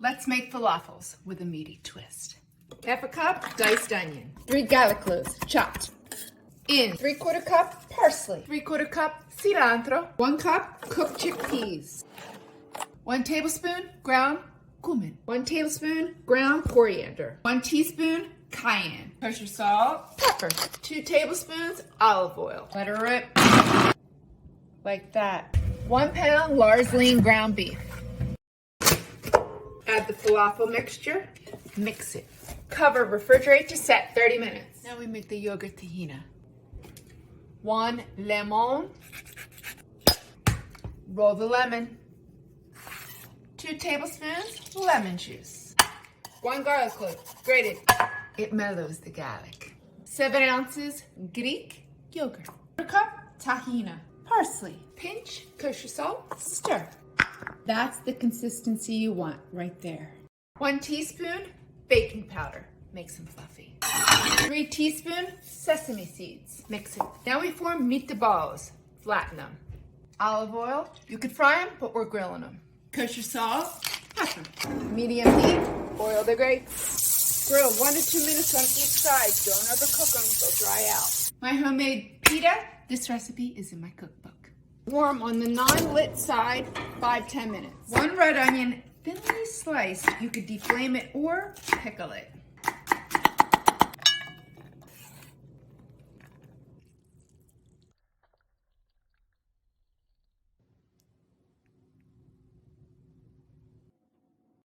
Let's make falafels with a meaty twist. Half a cup diced onion. 3 garlic cloves, chopped. In 3/4 cup parsley. 3/4 cup cilantro. 1 cup cooked chickpeas. 1 tablespoon ground cumin. 1 tablespoon ground coriander. 1 teaspoon cayenne. Kosher salt. Pepper. 2 tablespoons olive oil. Let her rip. Like that. 1 pound Larslene ground beef. Add the falafel mixture. Mix it. Cover, refrigerate to set 30 minutes. Now we make the yogurt tahina. 1 lemon. Roll the lemon. 2 tablespoons lemon juice. 1 garlic clove, grated. It mellows the garlic. 7 ounces Greek yogurt. 1 cup tahina. Parsley. Pinch kosher salt. Stir. That's the consistency you want right there. 1 teaspoon baking powder. Makes them fluffy. 3 teaspoons sesame seeds. Mix it. Now we form meatballs. Flatten them. Olive oil. You could fry them, but we're grilling them. Kosher salt. Pepper. Medium heat. Oil the grapes. Grill 1 to 2 minutes on each side. Don't overcook them, they'll dry out. My homemade pita. This recipe is in my cookbook. Warm on the non-lit side 5-10 minutes. 1 red onion, thinly sliced. You could deflame it or pickle it.